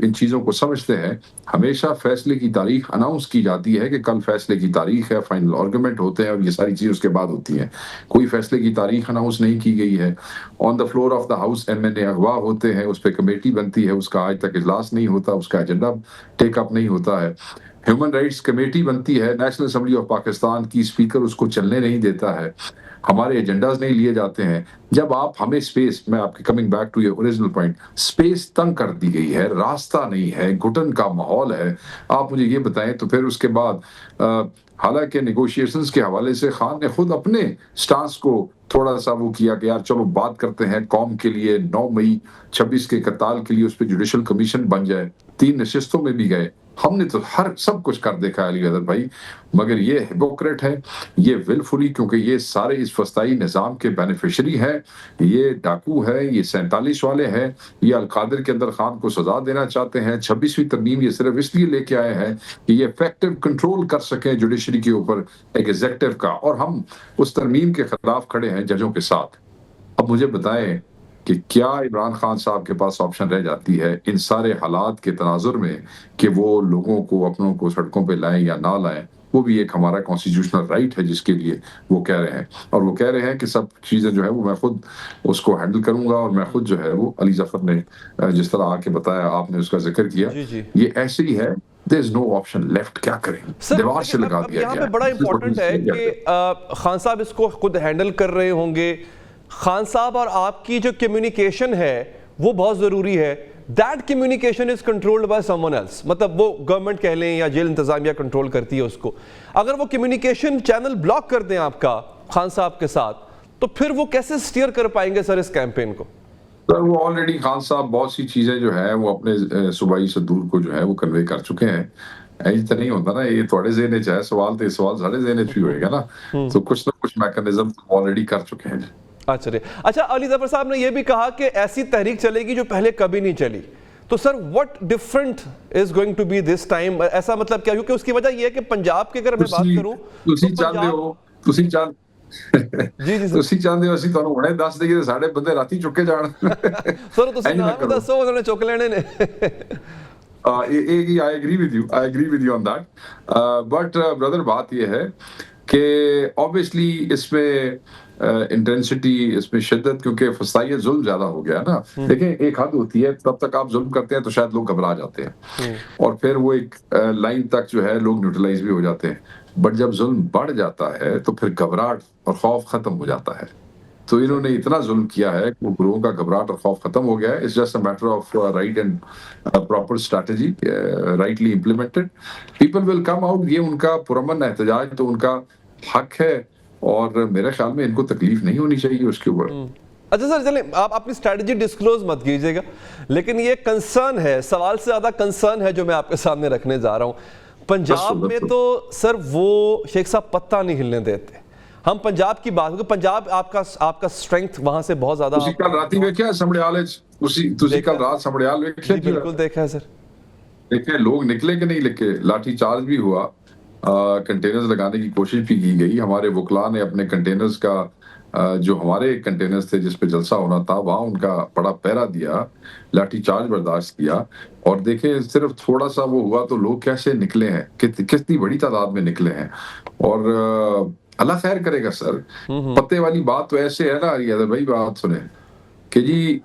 ان چیزوں کو سمجھتے ہیں، ہمیشہ فیصلے کی تاریخ اناؤنس کی جاتی ہے کہ کل فیصلے کی تاریخ ہے، فائنل آرگومنٹ ہوتے ہیں اور یہ ساری چیزیں اس کے بعد ہوتی ہیں. کوئی فیصلے کی تاریخ اناؤنس نہیں کی گئی ہے. On the floor of the house MNA اغوا ہوتے ہیں، اس پہ کمیٹی بنتی ہے، اس کا آج تک اجلاس نہیں ہوتا، اس کا ایجنڈا ٹیک اپ نہیں ہوتا ہے. ہیومن رائٹس کمیٹی بنتی ہے، نیشنل اسمبلی آف پاکستان کی اسپیکر اس کو چلنے نہیں دیتا ہے، ہمارے ایجنڈاز نہیں لیے جاتے ہیں. جب آپ ہمیں اسپیس، میں آپ کے coming back to your original point, space تنگ کر دی گئی ہے، راستہ نہیں ہے، گھٹن کا ماحول ہے، آپ مجھے یہ بتائیں تو پھر اس کے بعد حالانکہ نیگوشیشنز کے حوالے سے خان نے خود اپنے سٹانس کو تھوڑا سا وہ کیا کہ یار چلو بات کرتے ہیں قوم کے لیے، 9 مئی 26 کے قتال کے لیے اس پہ جوڈیشل کمیشن بن جائے. 3 نشستوں میں بھی گئے، ہم نے تو سب کچھ کر دیکھا ہے علی حیدر بھائی، مگر یہ ہپوکریٹ ہے، یہ ولفلی، کیونکہ یہ سارے اس فسطائی نظام کے بینیفیشری ہیں، یہ ڈاکو ہے، یہ 47 والے ہیں، یہ القادر کے اندر خان کو سزا دینا چاہتے ہیں. 26ویں ترمیم یہ صرف اس لیے لے کے آئے ہیں کہ یہ افیکٹو کنٹرول کر سکیں جوڈیشری کے اوپر ایگزیکٹو کا، اور ہم اس ترمیم کے خلاف کھڑے ہیں ججوں کے ساتھ. اب مجھے بتائیں کہ کیا عمران خان صاحب کے پاس آپشن رہ جاتی ہے ان سارے حالات کے تناظر میں کہ وہ لوگوں کو، اپنوں کو سڑکوں پہ لائیں یا نہ لائیں؟ وہ بھی ایک ہمارا کانسٹیٹیوشنل رائٹ ہے جس کے لیے وہ کہہ رہے ہیں، اور وہ کہہ رہے ہیں کہ سب چیزیں جو ہے وہ میں خود اس کو ہینڈل کروں گا، اور میں خود جو ہے وہ علی ظفر نے جس طرح آ کے بتایا، آپ نے اس کا ذکر کیا، یہ ایسے ہی ہے. There is no option left. کیا کریں؟ دیوار سے لگا دیا گیا ہے. یہاں پہ بڑا امپورٹنٹ ہے کہ خان صاحب اس کو خود ہینڈل کر رہے ہوں گے. خان صاحب اور آپ کی جو کمیونیکیشن ہے وہ بہت ضروری ہے. That communication is controlled by someone else. مطلب وہ گورنمنٹ کہہ لیں یا جیل انتظامیہ کنٹرول کرتی ہے اس کو. اگر وہ کمیونیکیشن چینل بلاک کر دیں آپ کا خان صاحب کے ساتھ، تو پھر وہ کیسے سٹیئر کر پائیں گے سر اس کیمپین کو؟ سر وہ آلریڈی خان صاحب بہت سی چیزیں جو ہیں وہ اپنے صوبائی صدور کو جو ہے وہ کنوے کر چکے ہیں. ایسا تو نہیں ہوتا نا، یہ تھوڑے ذہن چ ہے سوال، تو سوال سارے ذہن چ بھی ہوئے گا نا، تو کچھ نہ کچھ میکنزم آلریڈی کر چکے ہیں. اچھا علی ظفر صاحب نے یہ بھی کہا کہ ایسی تحریک چلے گی جو پہلے کبھی نہیں چلی. تو سر what different is going to be this time؟ ایسا مطلب کیا؟ کیونکہ اس کی وجہ یہ ہے کہ پنجاب کی اگر میں بات کروں تسی چاہتے ہو تسی چاہتے ہو اسی تانوں ہنے دس دئیے تے ساڈے بندے راتی چکے جان. سر تسی نام دسو انہوں نے چک لینے نے. I agree with you on that. But brother بات یہ ہے کہ obviously اس میں انٹینسٹی، اس میں شدت، کیونکہ فسطائیت ظلم زیادہ ہو گیا نا. دیکھیں ایک حد ہوتی ہے، تب تک آپ ظلم کرتے ہیں تو شاید لوگ گھبرا جاتے ہیں، اور پھر وہ ایک لائن تک جو ہے لوگ نیوٹرلائز بھی ہو جاتے ہیں. بٹ جب ظلم بڑھ جاتا ہے تو پھر گھبراہٹ اور خوف ختم ہو جاتا ہے. تو انہوں نے اتنا ظلم کیا ہے کہ گروہوں کا گھبراہٹ اور خوف ختم ہو گیا ہے. It's just a matter of right and proper strategy, rightly implemented. People will come out. یہ ان کا پرامن احتجاج تو ان کا حق ہے، اور میرے خیال میں ان کو تکلیف نہیں ہونی چاہیے اس کے اوپر. اچھا سر چلیں، آپ اپنی اسٹریٹجی ڈسکلوز مت کیجیے گا، لیکن یہ کنسرن ہے، سوال سے زیادہ کنسرن ہے جو میں آپ کے سامنے رکھنے جا رہا ہوں. پنجاب میں تو سر وہ شیخ صاحب پتہ نہیں ہلنے دیتے. ہم پنجاب کی بات، کیونکہ پنجاب آپ کا اسٹرینگتھ وہاں سے بہت زیادہ. تسی کل راتی ویکھیا سمڑیال وچ، تسی کل رات سمڑیال ویکھیا؟ بالکل دیکھا ہے سر. دیکھیں لوگ نکلے کہ نہیں لکھے، لاٹھی چارج بھی ہوا، کنٹینرز لگانے کی کوشش بھی کی گئی. ہمارے وکلاء نے اپنے کنٹینرز کا، جو ہمارے کنٹینرز تھے جس پہ جلسہ ہونا تھا، وہاں ان کا بڑا پہرا دیا، لاٹھی چارج برداشت کیا. اور دیکھیں صرف تھوڑا سا وہ ہوا تو لوگ کیسے نکلے ہیں، کتنی بڑی تعداد میں نکلے ہیں. اور اللہ خیر کرے گا سر. پتے والی بات تو ایسے ہے نا یاد بھائی، بات سنیں کہ جی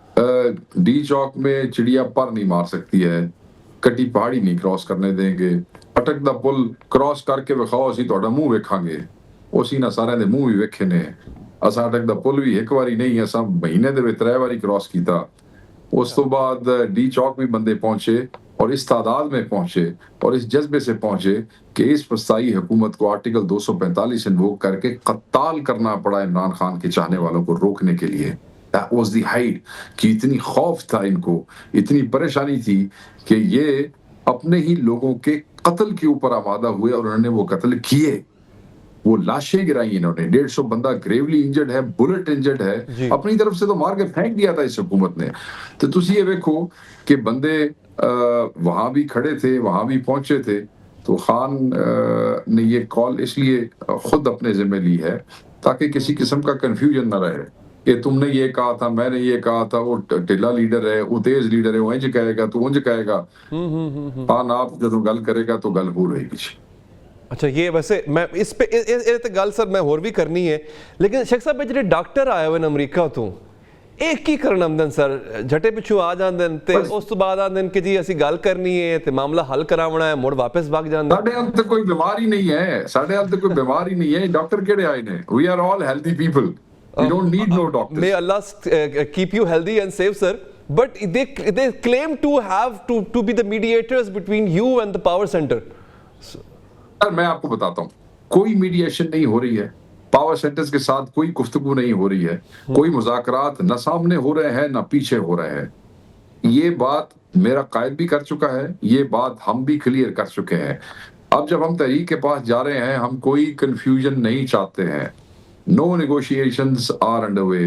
ڈی چوک میں چڑیا پر نہیں مار سکتی ہے، کٹی پہاڑی نہیں کراس کرنے دیں گے، اٹک دا پل کراس کر کے وکھاؤ اسی تہاڈا منہ ویکھاں گے. اسی نہ سارے دے منہ بھی ویکھے نے. اساں اٹک دا پل بھی ایک واری نہیں، اساں مہینے دے وچ 3 واری کراس کیتا. اس تو بعد ڈی چوک بھی بندے پہنچے، اور اس تعداد میں پہنچے اور اس جذبے سے پہنچے کہ اس فسطائی حکومت کو آرٹیکل 245 انووک کر کے قتال کرنا پڑا عمران خان کے چاہنے والوں کو روکنے کے لیے. That was the height کہ اتنی خوف تھا ان کو، اتنی پریشانی تھی کہ یہ اپنے ہی لوگوں کے قتل کے اوپر آمادہ ہوئے، اور انہوں نے وہ قتل کیے. وہ لاشیں گرائی انہوں نے. 150 بندہ گریولی انجرڈ ہے، بلٹ انجرڈ ہے. اپنی طرف سے تو مار کے پھینک دیا تھا اس حکومت نے. تو تسی یہ دیکھو کہ بندے وہاں بھی کھڑے تھے، وہاں بھی پہنچے تھے. تو خان نے یہ کال اس لیے خود اپنے ذمہ لی ہے تاکہ کسی قسم کا کنفیوژن نہ رہے کہ تم نے یہ کہا تھا، میں نے یہ کہا تھا، وہ ٹھلا لیڈر ہے، وہ تیز لیڈر ہے، وہ انج کہے گا تو انج کہے گا، پان آپ جب گل کرے گا تو گل ہو رہے گی. اچھا یہ ویسے میں اس پہ گل سر میں اور بھی کرنی ہے، لیکن شیخ صاحب جڑے ڈاکٹر آئے ہوئے امریکہ تو ایک کی کرن آمدن سر جھٹے پچھو آ جاندن تے اس تو بعد آندن کہ جی اسی گل کرنی ہے تے معاملہ حل کراونا ہے، موڑ واپس بھاگ جاندن. ساڈے حال تے کوئی بیماری نہیں ہے، ساڈے حال تے کوئی بیماری نہیں ہے. ڈاکٹر کیڑے آئے نے؟ We are all healthy people. We don't need no doctors. May Allah keep you healthy and safe, sir. But they claim to have to be the mediators between you and the power center. سر میں آپ کو بتاتا ہوں، کوئی میڈییشن نہیں ہو رہی ہے، power centres کے ساتھ کوئی گفتگو نہیں ہو رہی ہے، کوئی مذاکرات نہ سامنے ہو رہے ہیں نہ پیچھے ہو رہے ہیں. یہ بات میرا قائد بھی کر چکا ہے، یہ بات ہم بھی کلیئر کر چکے ہیں. اب جب ہم تحریک کے پاس جا رہے ہیں، ہم کوئی کنفیوژن نہیں چاہتے ہیں. No negotiations are underway.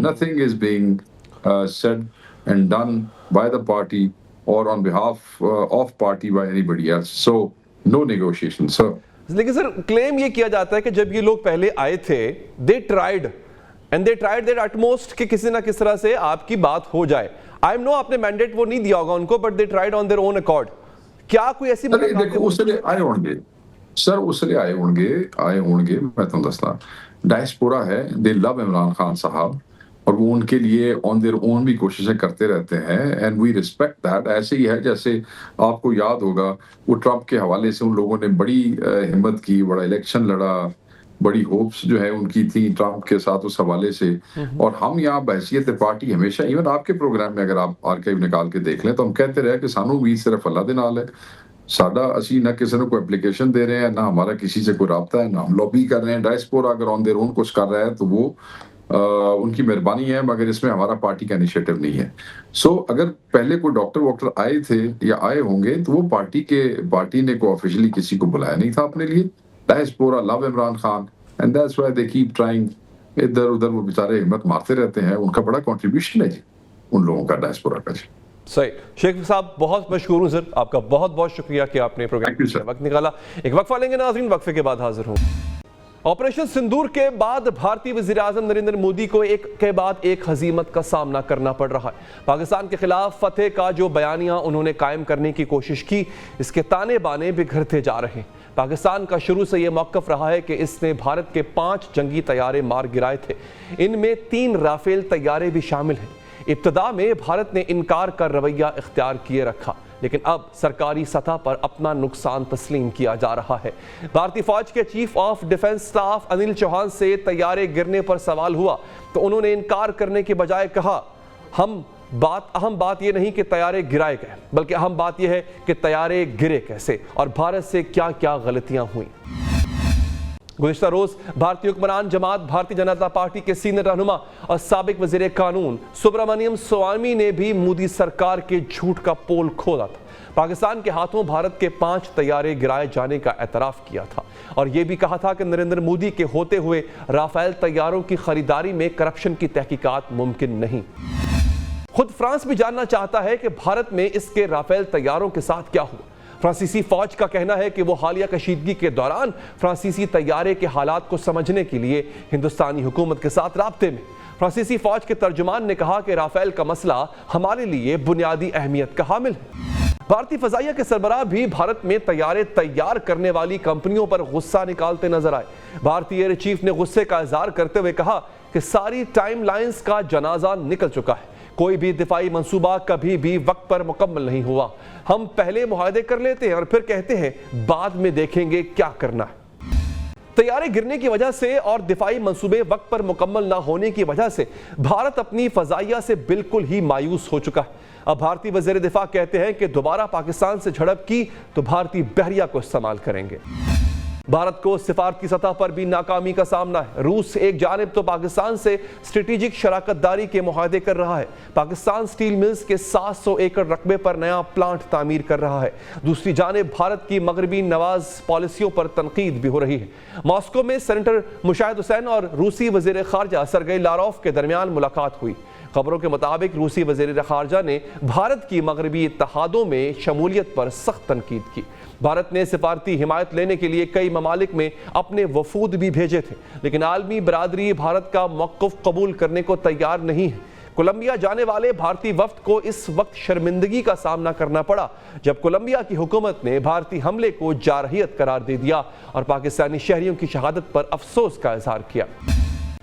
Nothing is being said and done by the party or on behalf of party by anybody else. So, no negotiations, sir. لیکن سر کلیم یہ کیا جاتا ہے کہ جب یہ لوگ پہلے آئے تھے they tried their utmost کہ کسی نہ کس طرح سے آپ کی بات ہو جائے. I know آپ نے مینڈیٹ وہ نہیں دیا ہوگا ان کو but they tried on their own accord. کیا کوئی ایسی دیکھو اس لیے آئے ہوں گے سر، اس لیے آئے ہوں گے میں تمہیں دستا ڈائسپورا ہے، دے لو عمران خان صاحب، اور وہ ان کے لیے آن دیئر اون بھی کوششیں کرتے رہتے ہیں اینڈ وی ریسپیکٹ دیٹ. ایسے ہی ہے جیسے آپ کو یاد ہوگا وہ ٹرمپ کے حوالے سے ان لوگوں نے بڑی ہمت کی، بڑا الیکشن لڑا، بڑی ہوپس جو ہے ان کی تھی ٹرمپ کے ساتھ اس حوالے سے. اور ہم یہاں بحیثیت پارٹی ہمیشہ ایون آپ کے پروگرام میں اگر آپ آرکائیو نکال کے دیکھ لیں تو ہم کہتے رہے کہ سانو امید صرف اللہ دے نال ہے. ساڈا اسی نہ کسی نے کوئی اپلیکیشن دے رہے ہیں، نہ ہمارا کسی سے کوئی رابطہ ہے، نہ ہم لابی کر رہے ہیں. ڈائسپورا اگر آن دیئر اون کچھ کر رہا ہے تو وہ ان کی مہربانی ہے، مگر اس میں ہمارا پارٹی کا انیشیٹو نہیں ہے. سو اگر پہلے کوئی ڈاکٹر آئے تھے یا آئے ہوں گے تو وہ پارٹی نے کوئی آفیشلی کسی کو بلایا نہیں تھا اپنے لیے. Diaspora love Imran Khan and that's why they keep trying. ادھر ادھر وہ بیچارے ہمت مارتے رہتے ہیں. ان کا بڑا کنٹریبیوشن ہے جی ان لوگوں کا، ڈائسپورا کا. جی صحیح. شیخ صاحب بہت مشکور ہوں سر، آپ کا بہت بہت شکریہ کہ آپ نے پروگرام میں وقت نکالا. ایک وقفہ لیں گے ناظرین، وقفے کے بعد حاضر ہوں. آپریشن سندور کے بعد بھارتی وزیر اعظم نریندر مودی کو ایک کے بعد ایک ہزیمت کا سامنا کرنا پڑ رہا ہے. پاکستان کے خلاف فتح کا جو بیانیہ انہوں نے قائم کرنے کی کوشش کی، اس کے تانے بانے بگھرتے جا رہے ہیں. پاکستان کا شروع سے یہ موقف رہا ہے کہ اس نے بھارت کے 5 جنگی طیارے مار گرائے تھے، ان میں 3 رافیل طیارے بھی شامل ہیں. ابتدا میں بھارت نے انکار کا رویہ اختیار کیے رکھا، لیکن اب سرکاری سطح پر اپنا نقصان تسلیم کیا جا رہا ہے. بھارتی فوج کے چیف آف ڈیفنس سٹاف انل چوہان سے طیارے گرنے پر سوال ہوا تو انہوں نے انکار کرنے کے بجائے کہا اہم بات یہ نہیں کہ طیارے گرائے گئے، بلکہ اہم بات یہ ہے کہ طیارے گرے کیسے اور بھارت سے کیا کیا غلطیاں ہوئیں. گزشتہ روز بھارتی حکمران جماعت بھارتی جنتا پارٹی کے سینئر رہنما اور سابق وزیر قانون سبرامنیم سوامی نے بھی مودی سرکار کے جھوٹ کا پول کھولا تھا. پاکستان کے ہاتھوں بھارت کے 5 طیارے گرائے جانے کا اعتراف کیا تھا اور یہ بھی کہا تھا کہ نریندر مودی کے ہوتے ہوئے رافیل طیاروں کی خریداری میں کرپشن کی تحقیقات ممکن نہیں. خود فرانس بھی جاننا چاہتا ہے کہ بھارت میں اس کے رافیل طیاروں کے ساتھ کیا ہوا. فرانسیسی فوج کا کہنا ہے کہ وہ حالیہ کشیدگی کے دوران فرانسیسی طیارے کے حالات کو سمجھنے کے لیے ہندوستانی حکومت کے ساتھ رابطے میں. فرانسیسی فوج کے ترجمان نے کہا کہ رافیل کا مسئلہ ہمارے لیے بنیادی اہمیت کا حامل ہے. بھارتی فضائیہ کے سربراہ بھی بھارت میں طیارے تیار کرنے والی کمپنیوں پر غصہ نکالتے نظر آئے. بھارتی ایئر چیف نے غصے کا اظہار کرتے ہوئے کہا کہ ساری ٹائم لائنز کا جنازہ نکل چکا ہے، کوئی بھی دفاعی منصوبہ کبھی بھی وقت پر مکمل نہیں ہوا. ہم پہلے معاہدے کر لیتے ہیں اور پھر کہتے ہیں بعد میں دیکھیں گے کیا کرنا ہے. طیارے گرنے کی وجہ سے اور دفاعی منصوبے وقت پر مکمل نہ ہونے کی وجہ سے بھارت اپنی فضائیہ سے بالکل ہی مایوس ہو چکا ہے. اب بھارتی وزیر دفاع کہتے ہیں کہ دوبارہ پاکستان سے جھڑپ کی تو بھارتی بحریہ کو استعمال کریں گے. بھارت کو سفارتی سطح پر بھی ناکامی کا سامنا ہے. روس ایک جانب تو پاکستان سے اسٹریٹجک شراکت داری کے معاہدے کر رہا ہے. پاکستان سٹیل ملز کے 700 ایکڑ رقبے پر نیا پلانٹ تعمیر کر رہا ہے. دوسری جانب بھارت کی مغربی نواز پالیسیوں پر تنقید بھی ہو رہی ہے. ماسکو میں سینیٹر مشاہد حسین اور روسی وزیر خارجہ سرگئی لاروف کے درمیان ملاقات ہوئی. خبروں کے مطابق روسی وزیر خارجہ نے بھارت کی مغربی اتحادوں میں شمولیت پر سخت تنقید کی۔ بھارت نے سفارتی حمایت لینے کے لیے کئی ممالک میں اپنے وفود بھی بھیجے تھے، لیکن عالمی برادری بھارت کا موقف قبول کرنے کو تیار نہیں ہے۔ کولمبیا جانے والے بھارتی وفد کو اس وقت شرمندگی کا سامنا کرنا پڑا جب کولمبیا کی حکومت نے بھارتی حملے کو جارحیت قرار دے دیا اور پاکستانی شہریوں کی شہادت پر افسوس کا اظہار کیا۔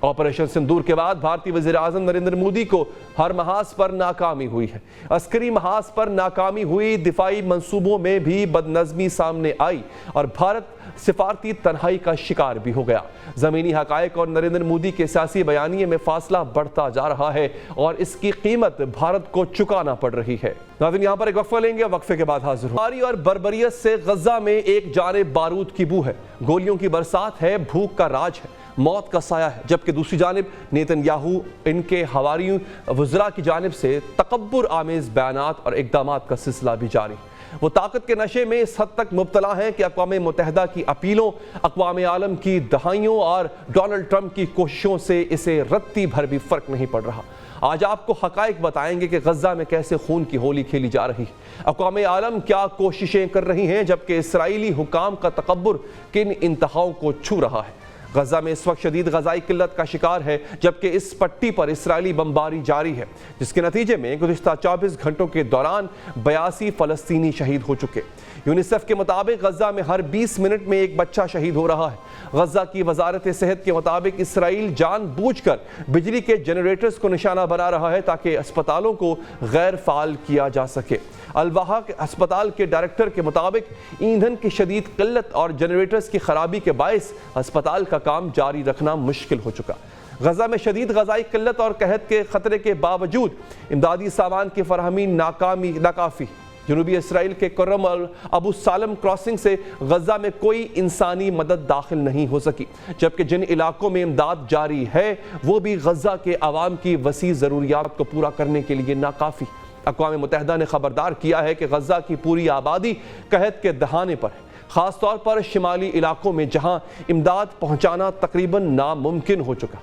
آپریشن سندور کے بعد بھارتی وزیر اعظم نریندر مودی کو ہر محاذ پر ناکامی ہوئی ہے۔ عسکری محاذ پر ناکامی ہوئی، دفاعی منصوبوں میں بھی بدنظمی سامنے آئی اور بھارت سفارتی تنہائی کا شکار بھی ہو گیا۔ زمینی حقائق اور نریندر مودی کے سیاسی بیانیے میں فاصلہ بڑھتا جا رہا ہے اور اس کی قیمت بھارت کو چکانا پڑ رہی ہے۔ ناظرین، یہاں پر ایک وقفہ لیں گے، وقفے کے بعد حاضر ہوں۔ باری اور بربریت سے غزہ میں ایک جانب بارود کی بو ہے، گولیوں کی برسات ہے، بھوک کا راج ہے، موت کا سایہ ہے، جبکہ دوسری جانب نیتن یاہو ان کے حواریوں وزراء کی جانب سے تکبر آمیز بیانات اور اقدامات کا سلسلہ بھی جاری ہے۔ وہ طاقت کے نشے میں اس حد تک مبتلا ہیں کہ اقوام متحدہ کی اپیلوں، اقوام عالم کی دہائیوں اور ڈونلڈ ٹرمپ کی کوششوں سے اسے رتی بھر بھی فرق نہیں پڑ رہا۔ آج آپ کو حقائق بتائیں گے کہ غزہ میں کیسے خون کی ہولی کھیلی جا رہی ہے، اقوام عالم کیا کوششیں کر رہی ہیں، جبکہ اسرائیلی حکام کا تکبر کن انتہاؤں کو چھو رہا ہے۔ غزہ میں اس وقت شدید غذائی قلت کا شکار ہے، جبکہ اس پٹی پر اسرائیلی بمباری جاری ہے، جس کے نتیجے میں گزشتہ 24 گھنٹوں کے دوران 82 فلسطینی شہید ہو چکے۔ یونیسیف کے مطابق غزہ میں ہر 20 منٹ میں ایک بچہ شہید ہو رہا ہے۔ غزہ کی وزارت صحت کے مطابق اسرائیل جان بوجھ کر بجلی کے جنریٹرز کو نشانہ بنا رہا ہے تاکہ اسپتالوں کو غیر فعال کیا جا سکے۔ الواحا اسپتال کے ڈائریکٹر کے مطابق ایندھن کی شدید قلت اور جنریٹرز کی خرابی کے باعث اسپتال کا کام جاری رکھنا مشکل ہو چکا۔ غزہ میں شدید غذائی قلت اور قحط کے خطرے کے باوجود امدادی سامان کی فراہمی ناکافی۔ جنوبی اسرائیل کے کرم ابو سالم کراسنگ سے غزہ میں کوئی انسانی مدد داخل نہیں ہو سکی، جبکہ جن علاقوں میں امداد جاری ہے وہ بھی غزہ کے عوام کی وسیع ضروریات کو پورا کرنے کے لیے ناکافی۔ اقوام متحدہ نے خبردار کیا ہے کہ غزہ کی پوری آبادی قحط کے دہانے پر ہے، خاص طور پر شمالی علاقوں میں جہاں امداد پہنچانا تقریباً ناممکن ہو چکا۔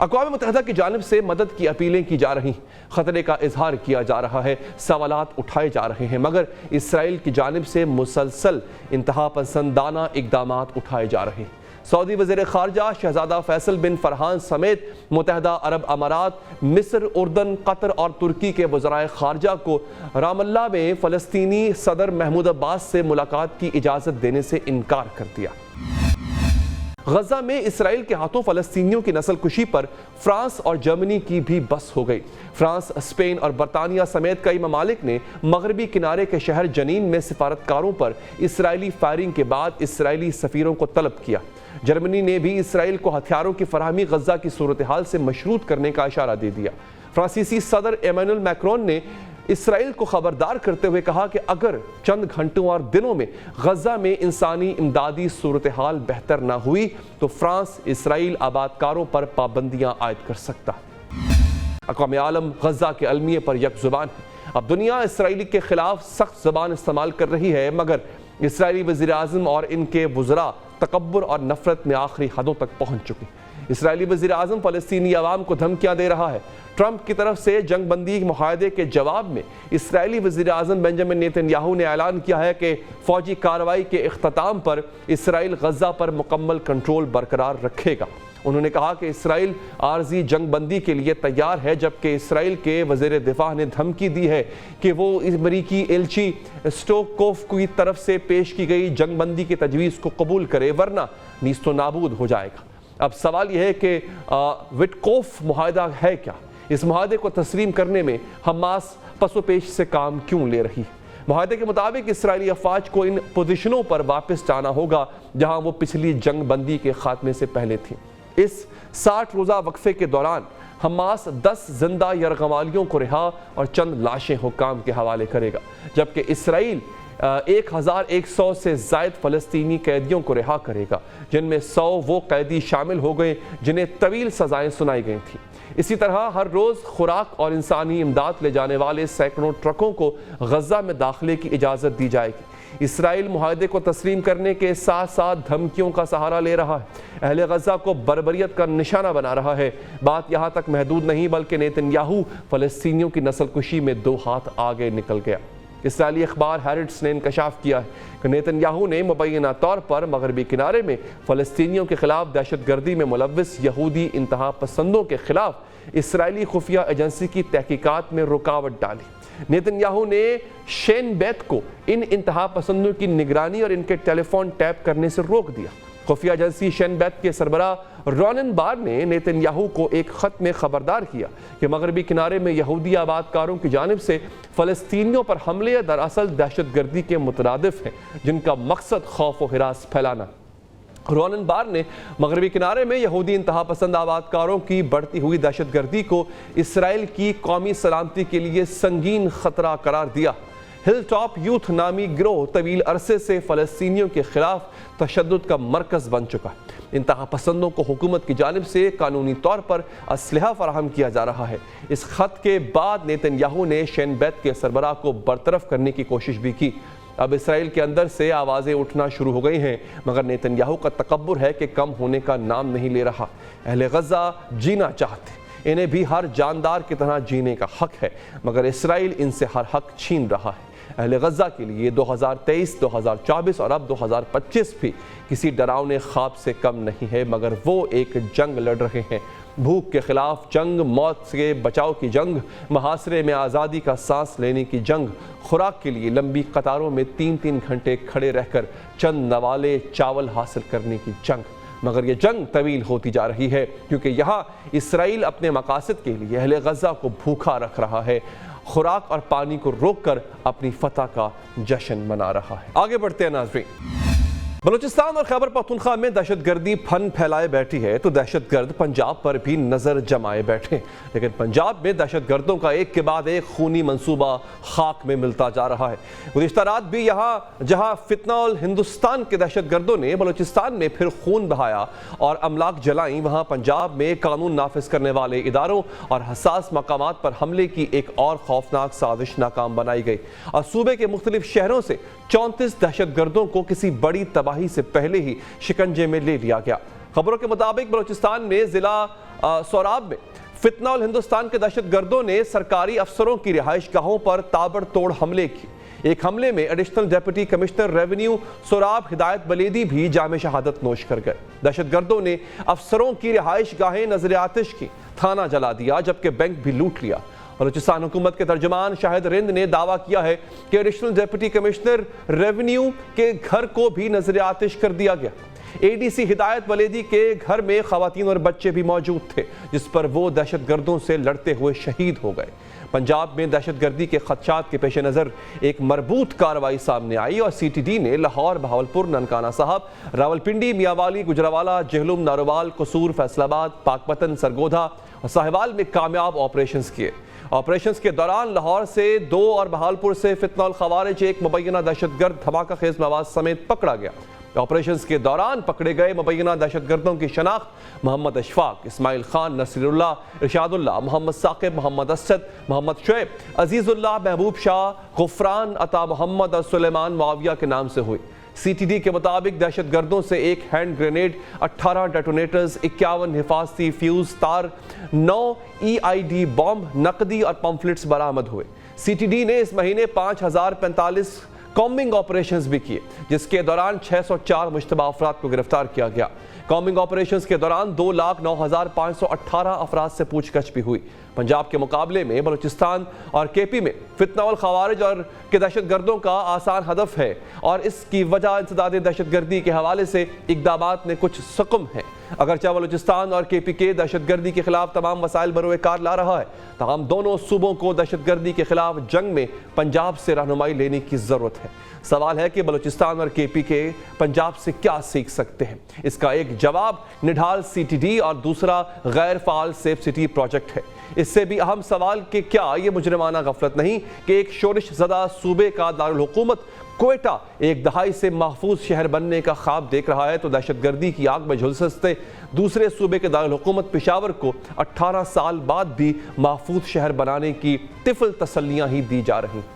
اقوام متحدہ کی جانب سے مدد کی اپیلیں کی جا رہی ہیں، خطرے کا اظہار کیا جا رہا ہے، سوالات اٹھائے جا رہے ہیں، مگر اسرائیل کی جانب سے مسلسل انتہا پسندانہ اقدامات اٹھائے جا رہے ہیں۔ سعودی وزیر خارجہ شہزادہ فیصل بن فرحان سمیت متحدہ عرب امارات، مصر، اردن، قطر اور ترکی کے وزرائے خارجہ کو رام اللہ میں فلسطینی صدر محمود عباس سے ملاقات کی اجازت دینے سے انکار کر دیا۔ غزہ میں اسرائیل کے ہاتھوں فلسطینیوں کی نسل کشی پر فرانس اور جرمنی کی بھی بس ہو گئی۔ فرانس، اسپین اور برطانیہ سمیت کئی ممالک نے مغربی کنارے کے شہر جنین میں سفارتکاروں پر اسرائیلی فائرنگ کے بعد اسرائیلی سفیروں کو طلب کیا۔ جرمنی نے بھی اسرائیل کو ہتھیاروں کی فراہمی غزہ کی صورتحال سے مشروط کرنے کا اشارہ دے دیا۔ فرانسیسی صدر ایمانوئل میکرون نے اسرائیل کو خبردار کرتے ہوئے کہا کہ اگر چند گھنٹوں اور دنوں میں غزہ میں انسانی امدادی صورتحال بہتر نہ ہوئی تو فرانس اسرائیل آبادکاروں پر پابندیاں عائد کر سکتا ہے۔ اقوام عالم غزہ کے المیے پر یک زبان ہے۔ اب دنیا اسرائیلی کے خلاف سخت زبان استعمال کر رہی ہے، مگر اسرائیلی وزیر اعظم اور ان کے وزراء تکبر اور نفرت میں آخری حدوں تک پہنچ چکے۔ اسرائیلی وزیر اعظم فلسطینی عوام کو دھمکیاں دے رہا ہے۔ ٹرمپ کی طرف سے جنگ بندی معاہدے کے جواب میں اسرائیلی وزیر اعظم بنجامن نیتن یاہو نے اعلان کیا ہے کہ فوجی کارروائی کے اختتام پر اسرائیل غزہ پر مکمل کنٹرول برقرار رکھے گا۔ انہوں نے کہا کہ اسرائیل عارضی جنگ بندی کے لیے تیار ہے، جبکہ اسرائیل کے وزیر دفاع نے دھمکی دی ہے کہ وہ امریکی ایلچی سٹوکوف کی طرف سے پیش کی گئی جنگ بندی کی تجویز کو قبول کرے، ورنہ نیست و نابود ہو جائے گا۔ اب سوال یہ ہے کہ وٹکوف معاہدہ ہے کیا؟ اس معاہدے کو تسلیم کرنے میں حماس پس و پیش سے کام کیوں لے رہی ہے؟ معاہدے کے مطابق اسرائیلی افواج کو ان پوزیشنوں پر واپس جانا ہوگا جہاں وہ پچھلی جنگ بندی کے خاتمے سے پہلے تھی۔ اس 60 روزہ وقفے کے دوران حماس 10 زندہ یرغمالیوں کو رہا اور چند لاشیں حکام کے حوالے کرے گا، جبکہ اسرائیل 1100 سے زائد فلسطینی قیدیوں کو رہا کرے گا، جن میں 100 وہ قیدی شامل ہو گئے جنہیں طویل سزائیں سنائی گئی تھیں۔ اسی طرح ہر روز خوراک اور انسانی امداد لے جانے والے سینکڑوں ٹرکوں کو غزہ میں داخلے کی اجازت دی جائے گی۔ اسرائیل معاہدے کو تسلیم کرنے کے ساتھ ساتھ دھمکیوں کا سہارا لے رہا ہے، اہل غزہ کو بربریت کا نشانہ بنا رہا ہے۔ بات یہاں تک محدود نہیں بلکہ نیتن یاہو فلسطینیوں کی نسل کشی میں 2 ہاتھ آگے نکل گیا۔ اسرائیلی اخبار ہیرٹس نے انکشاف کیا ہے کہ نیتن یاہو نے مبینہ طور پر مغربی کنارے میں فلسطینیوں کے خلاف دہشت گردی میں ملوث یہودی انتہا پسندوں کے خلاف اسرائیلی خفیہ ایجنسی کی تحقیقات میں رکاوٹ ڈالی۔ نیتن یاہو نے شین بیت کو ان انتہا پسندوں کی نگرانی اور ان کے ٹیلی فون ٹیپ کرنے سے روک دیا۔ خفیہ ایجنسی شین بیت کے سربراہ رونن بار نے نیتن یاہو کو ایک خط میں خبردار کیا کہ مغربی کنارے میں یہودی آباد کاروں کی جانب سے فلسطینیوں پر حملے دراصل دہشت گردی کے مترادف ہیں جن کا مقصد خوف و ہراس پھیلانا۔ رونن بار نے مغربی کنارے میں یہودی انتہا پسند آباد کاروں کی بڑھتی ہوئی دہشت گردی کو اسرائیل کی قومی سلامتی کے لیے سنگین خطرہ قرار دیا۔ ہل ٹاپ یوتھ نامی گروہ طویل عرصے سے فلسطینیوں کے خلاف تشدد کا مرکز بن چکا ہے۔ انتہا پسندوں کو حکومت کی جانب سے قانونی طور پر اسلحہ فراہم کیا جا رہا ہے۔ اس خط کے بعد نیتن یاہو نے شین بیت کے سربراہ کو برطرف کرنے کی کوشش بھی کی۔ اب اسرائیل کے اندر سے آوازیں اٹھنا شروع ہو گئی ہیں، مگر نیتن یاہو کا تکبر ہے کہ کم ہونے کا نام نہیں لے رہا۔ اہل غزہ جینا چاہتے، انہیں بھی ہر جاندار کی طرح جینے کا حق ہے، مگر اسرائیل ان سے ہر حق چھین رہا ہے۔ اہل غزہ کے لیے 2023، 2024 اور اب 2025 بھی کسی ڈراؤنے خواب سے کم نہیں ہے، مگر وہ ایک جنگ لڑ رہے ہیں۔ بھوک کے خلاف جنگ، موت سے بچاؤ کی جنگ، محاصرے میں آزادی کا سانس لینے کی جنگ، خوراک کے لیے لمبی قطاروں میں 3 گھنٹے کھڑے رہ کر چند نوالے چاول حاصل کرنے کی جنگ۔ مگر یہ جنگ طویل ہوتی جا رہی ہے کیونکہ یہاں اسرائیل اپنے مقاصد کے لیے اہل غزہ کو بھوکا رکھ رہا ہے، خوراک اور پانی کو روک کر اپنی فتح کا جشن منا رہا ہے۔ آگے بڑھتے ہیں ناظرین۔ بلوچستان اور خیبر پختونخوا میں دہشت گردی پھن پھیلائے بیٹھی ہے تو دہشت گرد پنجاب پر بھی نظر جمائے بیٹھے، لیکن پنجاب میں دہشت گردوں کا ایک کے بعد ایک خونی منصوبہ خاک میں ملتا جا رہا ہے۔ گزشتہ رات بھی جہاں فتنہ ہندوستان کے دہشت گردوں نے بلوچستان میں پھر خون بہایا اور املاک جلائیں، وہاں پنجاب میں قانون نافذ کرنے والے اداروں اور حساس مقامات پر حملے کی ایک اور خوفناک سازش ناکام بنائی گئی اور صوبے کے مختلف شہروں سے 34 دہشت گردوں کو کسی بڑی تباہی سے پہلے ہی شکنجے میں لے لیا گیا۔ خبروں کے مطابق بلوچستان میں ضلع سوراب میں فتنہ ہندوستان کے دہشت گردوں نے سرکاری افسروں کی رہائش گاہوں پر تابڑ توڑ حملے کی۔ ایک حملے میں ایڈیشنل ڈیپٹی کمشنر ریونیو سوراب ہدایت بلیدی بھی جام شہادت نوش کر گئے۔ دہشت گردوں نے افسروں کی رہائش گاہیں نظر آتش کی، تھانہ جلا دیا جبکہ بینک بھی لوٹ لیا۔ بلوچستان حکومت کے ترجمان شاہد رند نے دعویٰ کیا ہے کہ ایڈیشنل ڈیپٹی کمشنر ریونیو کے گھر کو بھی نظر آتش کر دیا گیا۔ اے ڈی سی ہدایت بلیدی کے گھر میں خواتین اور بچے بھی موجود تھے جس پر وہ دہشت گردوں سے لڑتے ہوئے شہید ہو گئے۔ پنجاب میں دہشت گردی کے خدشات کے پیش نظر ایک مربوط کارروائی سامنے آئی اور سی ٹی ڈی نے لاہور، بہاولپور، ننکانہ صاحب، راولپنڈی، میاوالی، گجرانوالہ، جہلم، ناروال، قصور، فیصل آباد، پاکپتن، سرگودھا اور ساہیوال میں کامیاب آپریشنز کیے۔ آپریشنز کے دوران لاہور سے 2 اور بہاولپور سے فتنہ الخوارج ایک مبینہ دہشت گرد دھماکہ خیز مواد سمیت پکڑا گیا۔ آپریشنز کے دوران پکڑے گئے مبینہ دہشت گردوں کی شناخت محمد اشفاق، اسماعیل خان، نصیر اللہ، ارشاد اللہ، محمد ثاقب، محمد اسد، محمد شعیب، عزیز اللہ، محبوب شاہ، غفران، عطا محمد اور سلیمان معاویہ کے نام سے ہوئی۔ سی ٹی ڈی کے مطابق دہشت گردوں سے 1 ہینڈ گرینیڈ، 18 ڈیٹونیٹرز، 51 حفاظتی فیوز تار، 9 EID بمب، نقدی اور پمفلٹس برآمد ہوئے۔ سی ٹی ڈی نے اس مہینے 5045 کامبنگ آپریشنز بھی کیے جس کے دوران 604 مشتبہ افراد کو گرفتار کیا گیا۔ کامبنگ آپریشنز کے دوران 2,09,518 افراد سے پوچھ گچھ بھی ہوئی۔ پنجاب کے مقابلے میں بلوچستان اور کے پی میں فتنہ الخوارج اور کے دہشت گردوں کا آسان ہدف ہے اور اس کی وجہ انسداد دہشت گردی کے حوالے سے اقدامات میں کچھ سقم ہیں۔ اگرچہ بلوچستان اور کے پی کے دہشت گردی کے خلاف تمام وسائل بروئے کار لا رہا ہے، تاہم دونوں صوبوں کو دہشت گردی کے خلاف جنگ میں پنجاب سے رہنمائی لینے کی ضرورت ہے۔ سوال ہے کہ بلوچستان اور کے پی کے پنجاب سے کیا سیکھ سکتے ہیں؟ اس کا ایک جواب نڈھال سی ٹی ڈی اور دوسرا غیر فعال سیف سٹی پروجیکٹ ہے۔ اس سے بھی اہم سوال کہ کیا یہ مجرمانہ غفلت نہیں کہ ایک شورش زدہ صوبے کا دارالحکومت کوئٹہ ایک دہائی سے محفوظ شہر بننے کا خواب دیکھ رہا ہے تو دہشت گردی کی آگ میں جھلستے دوسرے صوبے کے دارالحکومت پشاور کو 18 سال بعد بھی محفوظ شہر بنانے کی طفل تسلیاں ہی دی جا رہی ہیں۔